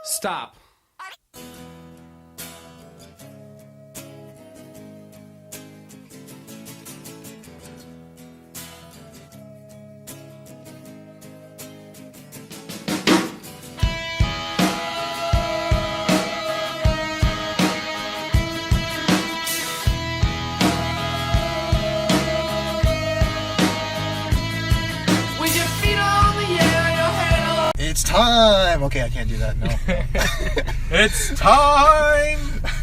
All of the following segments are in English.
Stop. It's time! Okay, I can't do that, no. It's time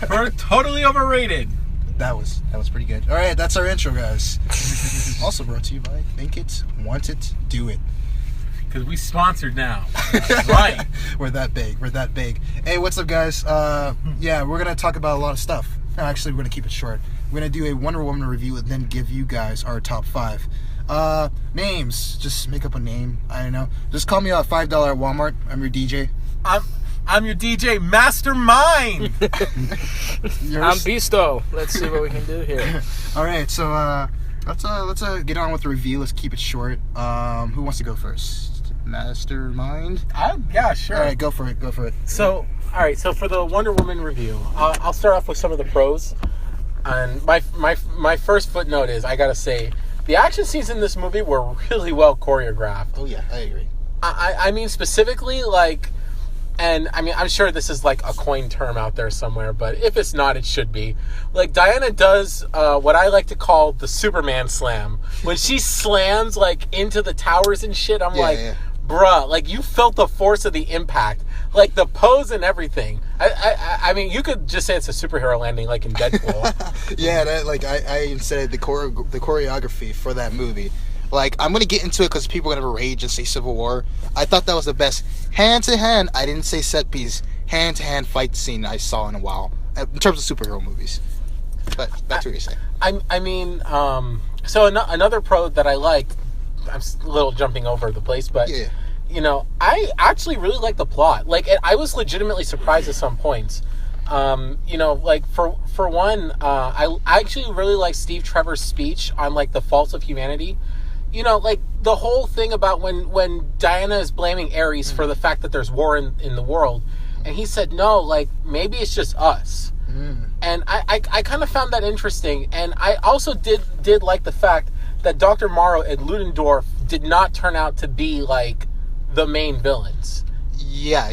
for Totally Overrated. That was pretty good. Alright, that's our intro, guys. Also brought to you by Think It, Want It, Do It. Because we sponsored now. Right. We're that big. Hey, what's up, guys? Yeah, we're going to talk about a lot of stuff. No, actually, we're going to keep it short. We're going to do a Wonder Woman review and then give you guys our top 5. Names. Just make up a name. I don't know. Just call me a $5 at Walmart. I'm your DJ. I'm your DJ Mastermind. I'm Beasto. Let's see what we can do here. All right, so let's get on with the review. Let's keep it short. Who wants to go first? Mastermind. Yeah, sure. All right, go for it. So, all right. So for the Wonder Woman review, I'll start off with some of the pros. And my first footnote is, I gotta say, the action scenes in this movie were really well choreographed. Oh yeah, I agree. I mean specifically, like, and I mean I'm sure this is like a coined term out there somewhere, but if it's not, it should be. Like, Diana does what I like to call the Superman slam. When she slams like into the towers and shit, I'm bruh, like, you felt the force of the impact, like the pose and everything. I mean, you could just say it's a superhero landing, like in Deadpool. Yeah, I said the choreography for that movie. Like, I'm gonna get into it because people are gonna rage and say Civil War. I thought that was the best hand to hand. I didn't say set piece. Hand to hand fight scene I saw in a while in terms of superhero movies. But that's what you're saying. I mean, so another pro that I liked. I'm a little jumping over the place, but yeah. You know, I actually really like the plot. Like, I was legitimately surprised at some points. You know, like for one, I actually really like Steve Trevor's speech on like the faults of humanity. You know, like the whole thing about when Diana is blaming Ares for the fact that there's war in the world, and he said no, like maybe it's just us. And I kind of found that interesting, and I also did like the fact that Dr. Morrow and Ludendorff did not turn out to be like the main villains. Yeah,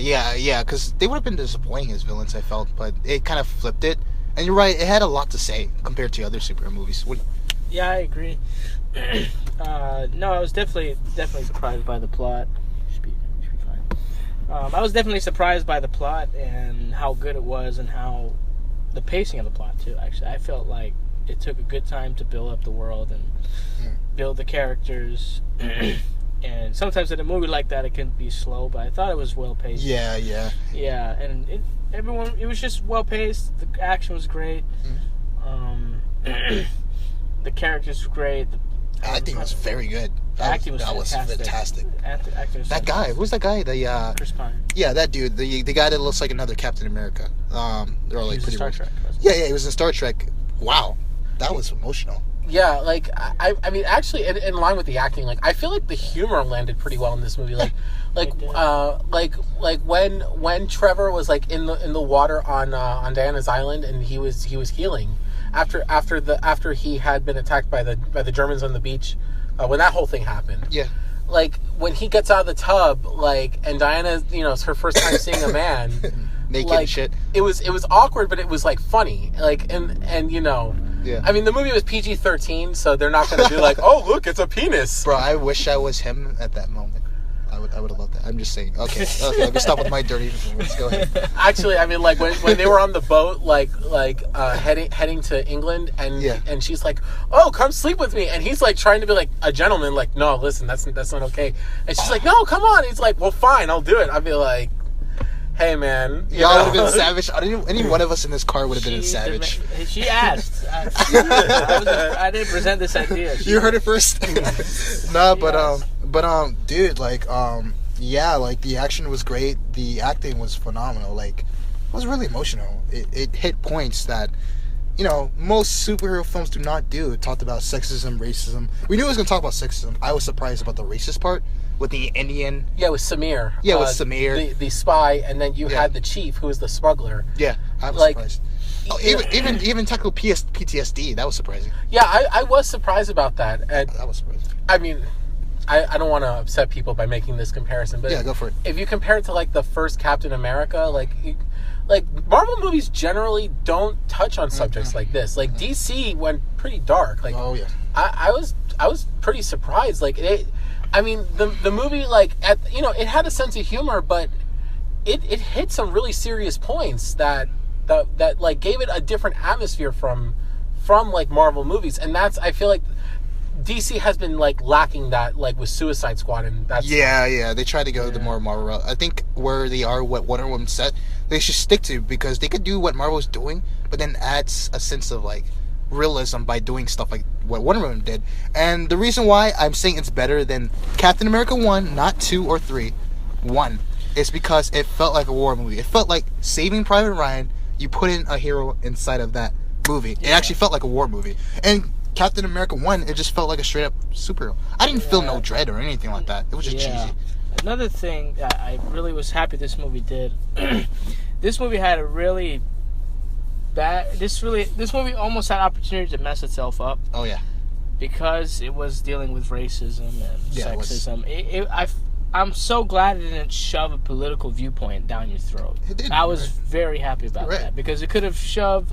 because they would have been disappointing as villains, I felt, but it kind of flipped it. And you're right, it had a lot to say compared to other superhero movies. Yeah, I agree. No, I was definitely surprised by the plot. Should be fine. I was definitely surprised by the plot and how good it was, and how the pacing of the plot too. Actually, I felt like it took a good time to build up the world and build the characters. And sometimes in a movie like that, it can be slow, but I thought it was well paced. Yeah. Yeah, and it was just well paced. The action was great. The characters were great. The acting was very good. Acting was fantastic. That guy, who's that guy? Chris Pine. Yeah, that dude. The guy that looks like another Captain America. They're all like pretty Star Trek. Yeah, he was in Star Trek. Wow, that was emotional. Yeah, like I mean, actually, in line with the acting, like I feel like the humor landed pretty well in this movie. Like when Trevor was like in the water on Diana's island, and he was healing after he had been attacked by the Germans on the beach, when that whole thing happened. Yeah. Like when he gets out of the tub, like, and Diana, you know, it's her first time seeing a man naked like, and shit. It was awkward, but it was like funny. Like and you know. Yeah. I mean, the movie was PG-13, so they're not going to be like, oh, look, it's a penis. Bro, I wish I was him at that moment. I would have loved that. I'm just saying. Okay, let me stop with my dirty words. Go ahead. Actually, I mean, like, when they were on the boat, heading to England, and she's like, oh, come sleep with me. And he's, like, trying to be, like, a gentleman. Like, no, listen, that's not okay. And she's like, no, come on. He's like, well, fine, I'll do it. I'd be like, hey, man. Y'all would have been savage. Any one of us in this car would have been savage. She asked. I didn't present this idea. You heard it first. No, but dude, like, yeah, like the action was great. The acting was phenomenal. Like, it was really emotional. It hit points that, you know, most superhero films do not do. It talked about sexism, racism. We knew it was going to talk about sexism. I was surprised about the racist part, with the Indian. Yeah, with Samir. Yeah, with Samir. The spy, and then you had the chief, who was the smuggler. Yeah, I was surprised. Oh, even tackle PTSD. That was surprising. Yeah, I was surprised about that. And that was surprising. I mean, I don't want to upset people by making this comparison, but yeah, go for it. If you compare it to like the first Captain America, like Marvel movies generally don't touch on subjects like this. Like DC went pretty dark. Like, oh yeah, I was pretty surprised. Like the movie, like it had a sense of humor, but it hit some really serious points that like gave it a different atmosphere from like Marvel movies, and that's, I feel like DC has been like lacking that, like with Suicide Squad, and that's they tried to go the more Marvel route. I think where they are, what Wonder Woman said, they should stick to, because they could do what Marvel's doing, but then adds a sense of like realism by doing stuff like what Wonder Woman did. And the reason why I'm saying it's better than Captain America 1, not 2 or 3, 1, is because it felt like a war movie. It felt like Saving Private Ryan. You put in a hero inside of that movie. It actually felt like a war movie. And Captain America 1, it just felt like a straight up superhero. I didn't feel no dread or anything like that. It was just cheesy. Another thing that I really was happy this movie did, this movie had a really bad, this movie almost had opportunity to mess itself up. Oh yeah. Because it was dealing with racism and sexism. I'm so glad it didn't shove a political viewpoint down your throat. It didn't, I was very happy about that, because it could have shoved.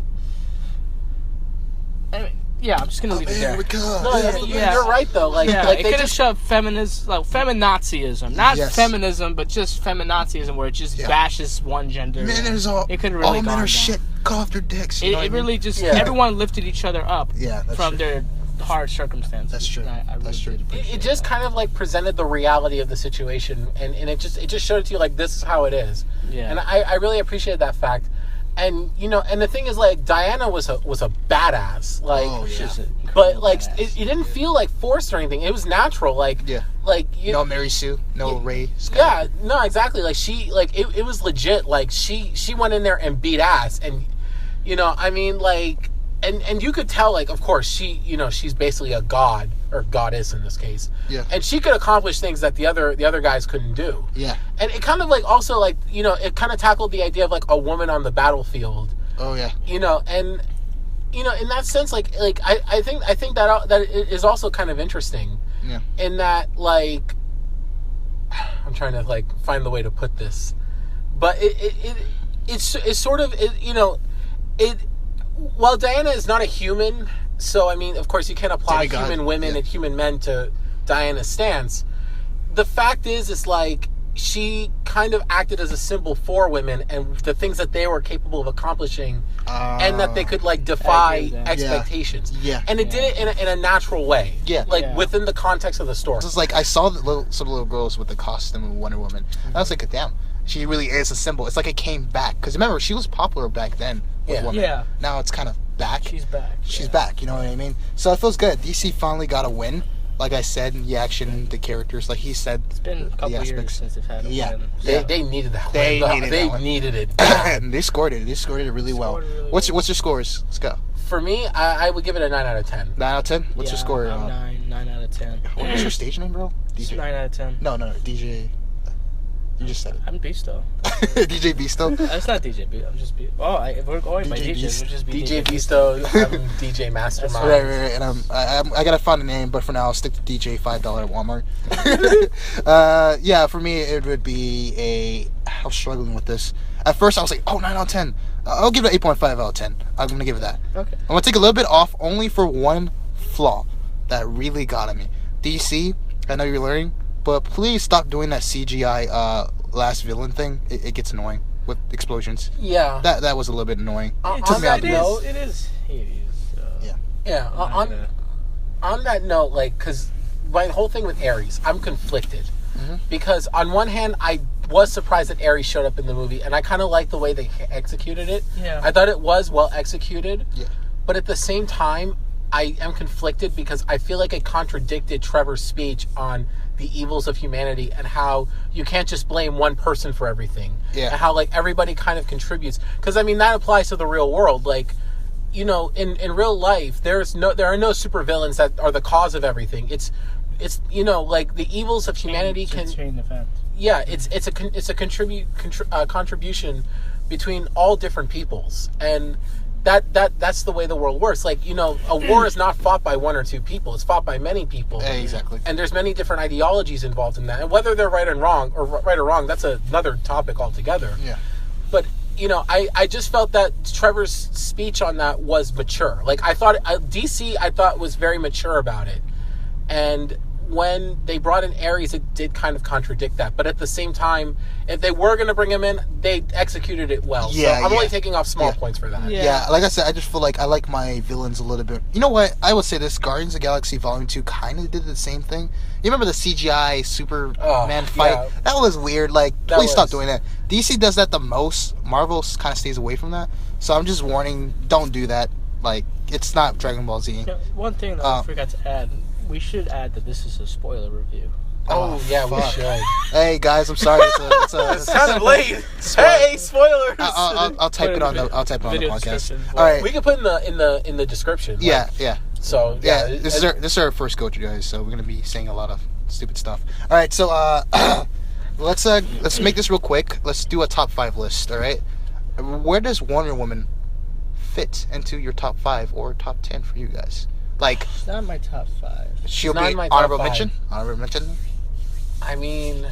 I mean, yeah, I'm just gonna leave it there. No, you're right though. Like it could have shoved feminazism, not feminism, but just feminazism, where it just bashes one gender. Man, there's it could have really all men are shit. Cut off their dicks. It really just everyone lifted each other up. From true. Their hard circumstances. That's true. That's true. It just kind of like presented the reality of the situation, and it just showed it to you like, this is how it is. Yeah. And I really appreciated that fact. And and the thing is, like, Diana was a badass, like, but like it didn't feel like forced or anything. It was natural, like no Mary Sue, no Ray. Yeah, no, exactly. Like it was legit. Like she went in there and beat ass, and I mean, like, and you could tell, like, of course she she's basically a god or goddess in this case. Yeah. And she could accomplish things that the other guys couldn't do. Yeah. And it kind of like also like it kind of tackled the idea of like a woman on the battlefield. Oh yeah. And in that sense, like I think that it is also kind of interesting. Yeah. In that, like, I'm trying to like find the way to put this, but it's sort of while Diana is not a human. So, I mean, of course, you can't apply human women and human men to Diana's stance. The fact is like, she kind of acted as a symbol for women and the things that they were capable of accomplishing, and that they could, like, defy expectations. Yeah. And it did it in a natural way. Yeah. Like, within the context of the story. It's like, I saw some little girls with the costume of Wonder Woman. I was like, damn, she really is a symbol. It's like it came back. Because remember, she was popular back then with women. Yeah. Now it's kind of back. She's back. She's back, you know what I mean? So it feels good. DC finally got a win. Like I said, the action, the characters, like he said. It's been a couple years since they've had a win. They needed that win. They needed it. And they scored it. They scored it really well. What's your scores? Let's go. For me, I would give it a 9 out of 10. 9 out of 10? What's your score? I'm 9 out of 10. What's your stage name, bro? DJ. 9 out of 10. No, DJ. You just said it. I'm Beasto. DJ Beasto? It's not DJ Beasto. I'm just Beasto. Oh, if we're going by DJs, we'll just be DJ Beasto. I'm DJ Mastermind. Right. And I gotta find a name, but for now I'll stick to DJ $5 at Walmart. For me it would be I was struggling with this. At first I was like, 9 out of 10. I'll give it 8.5 out of 10. I'm gonna give it that. Okay. I'm gonna take a little bit off only for one flaw that really got at me. DC, I know you're learning, but please stop doing that CGI last villain thing. It gets annoying with explosions. Yeah. That was a little bit annoying. It is. On that note, like, because my whole thing with Ares, I'm conflicted. Mm-hmm. Because on one hand, I was surprised that Ares showed up in the movie, and I kind of liked the way they executed it. Yeah. I thought it was well executed. Yeah. But at the same time, I am conflicted because I feel like it contradicted Trevor's speech on the evils of humanity and how you can't just blame one person for everything. Yeah. And how, like, everybody kind of contributes. Because, I mean, that applies to the real world. Like, in real life, there are no supervillains that are the cause of everything. it's like the evils of humanity can. chain effect. Yeah, it's a contribution between all different peoples, and that's the way the world works. Like, a war is not fought by one or two people; it's fought by many people. Exactly. And there's many different ideologies involved in that, and whether they're right or wrong, that's another topic altogether. Yeah. But I just felt that Trevor's speech on that was mature. Like, I thought DC, I thought was very mature about it, and when they brought in Ares, it did kind of contradict that. But at the same time, if they were going to bring him in, they executed it well. Yeah, so I'm only taking off small points for that. Yeah, like I said, I just feel like I like my villains a little bit. You know what? I would say this Guardians of the Galaxy Volume 2 kind of did the same thing. You remember the CGI Superman fight? Yeah. That was weird. Like, That please stop was. doing that. DC does that the most. Marvel kind of stays away from that. So I'm just warning, don't do that. Like, it's not Dragon Ball Z. One thing that I forgot to add, we should add that this is a spoiler review. Oh, yeah, we fuck. should. Hey guys, I'm sorry. It's It's kind of late. Hey, spoilers. I'll type it on the Video podcast. description. All right. We can put in the description. Yeah, like, yeah. So Yeah, this is our first go-to, guys. So we're gonna be saying a lot of stupid stuff. All right, so let's make this real quick. Let's do a top 5 list. All right, where does Wonder Woman fit into your top 5 or top 10 for you guys? Like, It's not my top 5. she'll not be in my top honorable 5. mention. Honorable mention. I mean,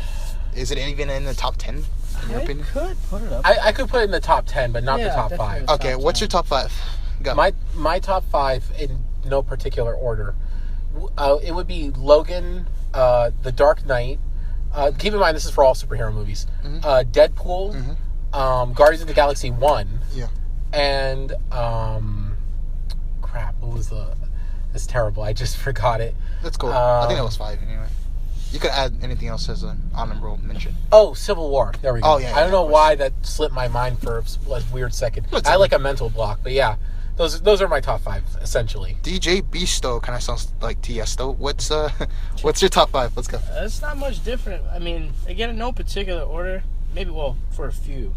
Is it even in the top 10? In your I opinion? could put it up. I could put it in the top 10, but not the Yeah, top definitely. 5. Okay, top what's 10. your top 5? Go. My top 5 in no particular order. It would be Logan, The Dark Knight. Keep in mind, this is for all superhero movies. Deadpool, Guardians of the Galaxy 1. Yeah. And crap, what was the? It's terrible. I just forgot it. That's cool. I think that was 5 anyway. You could add anything else as an honorable mention. Oh, Civil War. There we go. Oh, yeah, I don't know of course. why that slipped my mind for a weird second. I like a mental block, but yeah, those are my top 5 essentially. DJ Beasto kind of sounds like Tiesto. What's your top 5? Let's go. It's not much different. I mean, again, in no particular order. Maybe, for a few.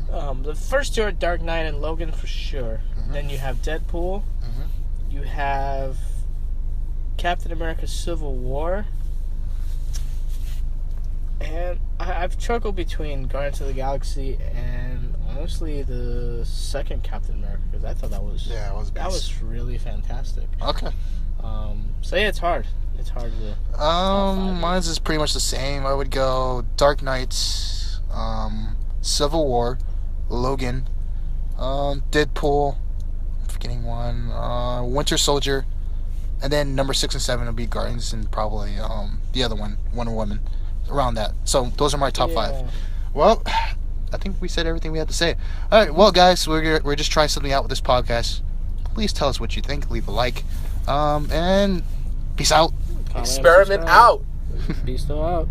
The first 2 are Dark Knight and Logan for sure. Then you have Deadpool. You have Captain America Civil War. And I've struggled between Guardians of the Galaxy and honestly the second Captain America, because I thought that was that was really fantastic. Okay. So yeah, it's hard. It's hard to. Mine's is pretty much the same. I would go Dark Knight, Civil War, Logan, Deadpool. I'm forgetting one. Winter Soldier, and then number 6 and 7 would be Guardians, and probably the other one, Wonder Woman. Around that. So those are my top 5. Well, I think we said everything we had to say. All right, well guys, we're just trying something out with this podcast. Please tell us what you think. Leave a like, and peace out. Comment, Experiment subscribe. out. Be still out.